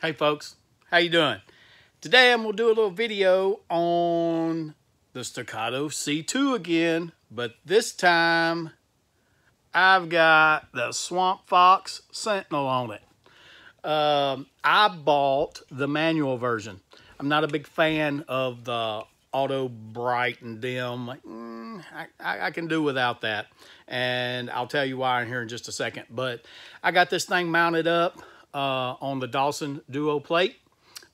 Hey folks, how you doing? Today I'm going to do a little video on the Staccato C2 again, but this time I've got the Swampfox Sentinel on it. I bought the manual version. I'm not a big fan of the auto bright and dim. I can do without that, and I'll tell you why in here in just a second. But I got this thing mounted up on the Dawson Duo plate.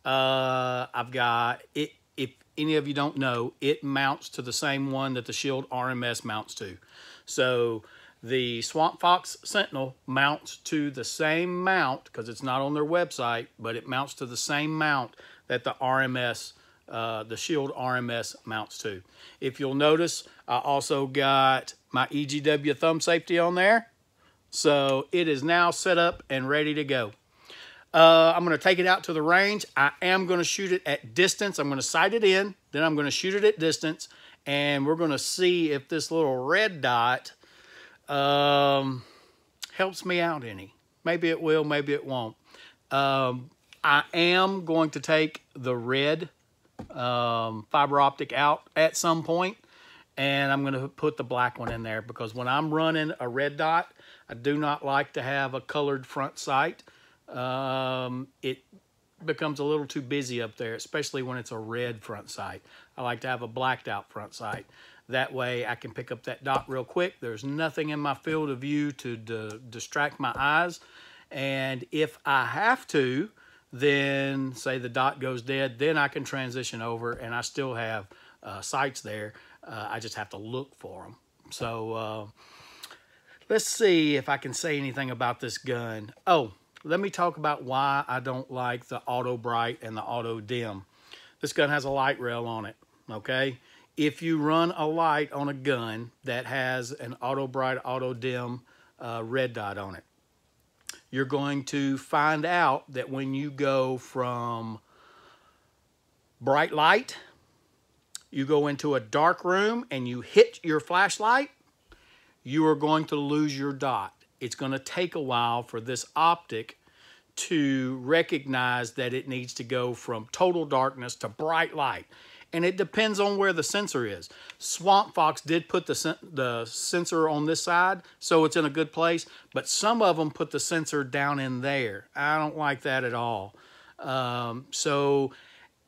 I've got it. If any of you don't know, it mounts to the same one that the Shield RMS mounts to. So the Swampfox Sentinel mounts to the same mount, because it's not on their website, but it mounts to the same mount that the RMS, the Shield RMS mounts to. If you'll notice, I also got my EGW thumb safety on there. So it is now set up and ready to go. I'm going to take it out to the range. I am going to shoot it at distance. I'm going to sight it in, then I'm going to shoot it at distance, and we're going to see if this little red dot helps me out any. Maybe it will, maybe it won't. I am going to take the red fiber optic out at some point, and I'm going to put the black one in there, because when I'm running a red dot, I do not like to have a colored front sight. It becomes a little too busy up there, especially when it's a red front sight. I like to have a blacked out front sight. That way I can pick up that dot real quick. There's nothing in my field of view to distract my eyes. And if I have to, then say the dot goes dead, then I can transition over and I still have sights there. I just have to look for them. So let's see if I can say anything about this gun. Oh, let me talk about why I don't like the auto bright and the auto dim. This gun has a light rail on it, okay? If you run a light on a gun that has an auto bright, auto dim red dot on it, you're going to find out that when you go from bright light, you go into a dark room and you hit your flashlight, you are going to lose your dot. It's going to take a while for this optic to recognize that it needs to go from total darkness to bright light. And it depends on where the sensor is. Swampfox did put the sensor on this side, so it's in a good place. But some of them put the sensor down in there. I don't like that at all. So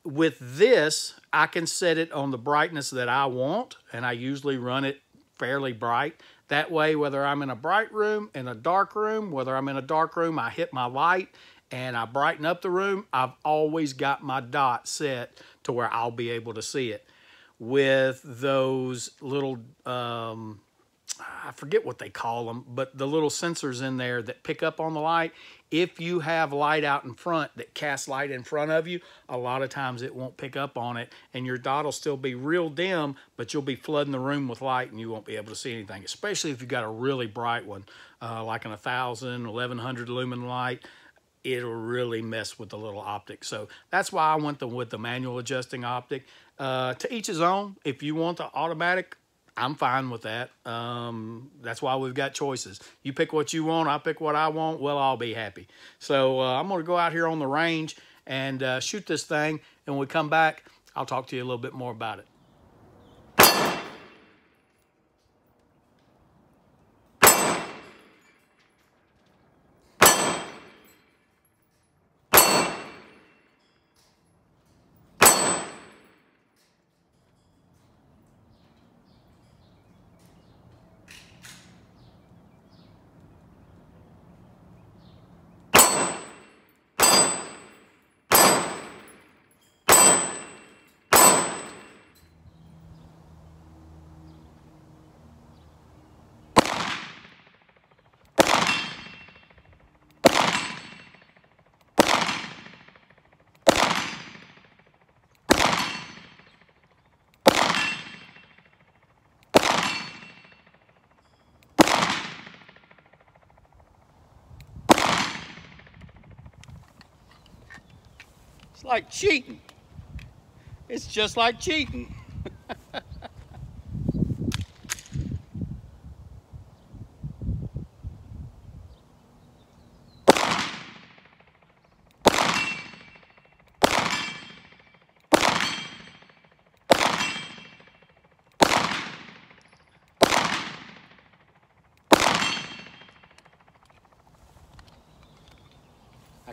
with this, I can set it on the brightness that I want, and I usually run it fairly bright. That way, whether I'm in a bright room, in a dark room, whether I'm in a dark room, I hit my light and I brighten up the room, I've always got my dot set to where I'll be able to see it. With those little, I forget what they call them, but the little sensors in there that pick up on the light, if you have light out in front that casts light in front of you, a lot of times it won't pick up on it, and your dot will still be real dim, but you'll be flooding the room with light and you won't be able to see anything, especially if you've got a really bright one, like an 1,000, 1,100 lumen light. It'll really mess with the little optic. So that's why I went with the manual adjusting optic. To each his own. If you want the automatic, I'm fine with that. That's why we've got choices. You pick what you want, I pick what I want, well, I'll be happy. So I'm going to go out here on the range and shoot this thing, and when we come back, I'll talk to you a little bit more about it. It's like cheating. It's just like cheating.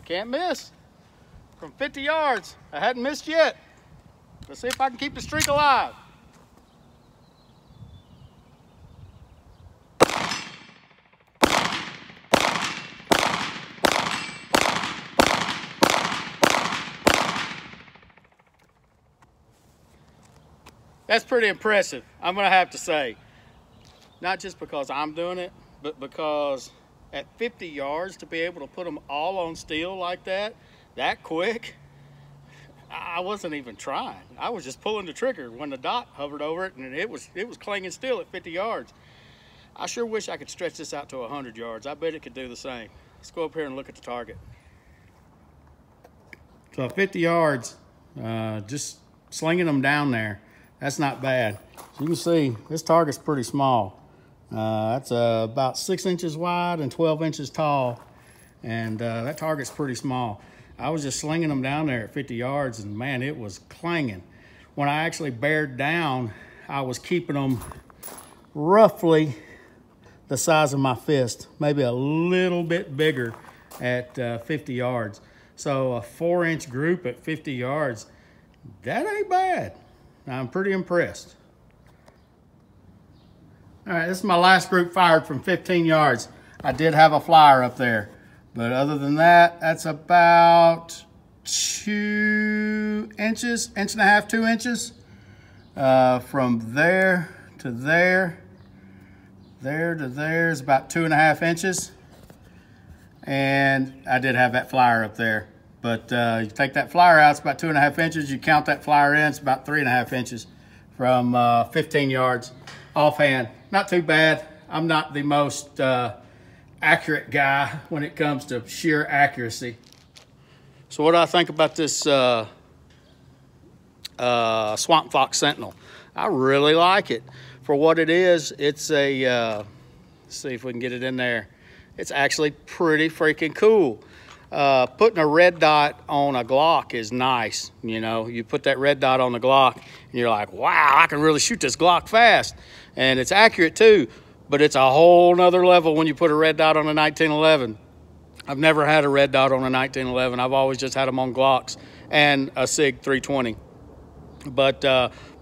can't miss. From 50 yards, I hadn't missed yet. Let's see if I can keep the streak alive. That's pretty impressive, I'm gonna have to say. Not just because I'm doing it, but because at 50 yards to be able to put them all on steel like that quick, I wasn't even trying. I was just pulling the trigger when the dot hovered over it, and it was clanging still at 50 yards. I sure wish I could stretch this out to 100 yards. I bet it could do the same. Let's go up here and look at the target. So at 50 yards, just slinging them down there, that's not bad. So you can see this target's pretty small. That's about 6 inches wide and 12 inches tall. And that target's pretty small. I was just slinging them down there at 50 yards and man, it was clanging. When I actually bared down, I was keeping them roughly the size of my fist, maybe a little bit bigger at 50 yards. So a 4-inch group at 50 yards, that ain't bad. I'm pretty impressed. All right, this is my last group fired from 15 yards. I did have a flyer up there, but other than that, that's about 2 inches, inch and a half, 2 inches. From there to there, there to there is about 2.5 inches. And I did have that flyer up there. But you take that flyer out, it's about 2.5 inches. You count that flyer in, it's about 3.5 inches from 15 yards offhand. Not too bad. I'm not the most accurate guy when it comes to sheer accuracy. So what do I think about this Swampfox Sentinel? I really like it. For what it is, it's a, let's see if we can get it in there. It's actually pretty freaking cool. Putting a red dot on a Glock is nice. You know, you put that red dot on the Glock and you're like, wow, I can really shoot this Glock fast. And it's accurate too, but it's a whole nother level when you put a red dot on a 1911. I've never had a red dot on a 1911. I've always just had them on Glocks and a SIG 320. But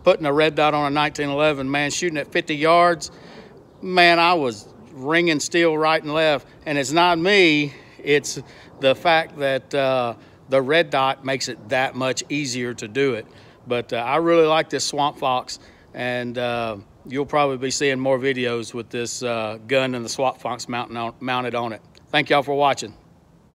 putting a red dot on a 1911, man, shooting at 50 yards, man, I was ringing steel right and left. And it's not me, it's the fact that the red dot makes it that much easier to do it. But I really like this Swampfox, and you'll probably be seeing more videos with this gun and the Swampfox mounted on it. Thank y'all for watching.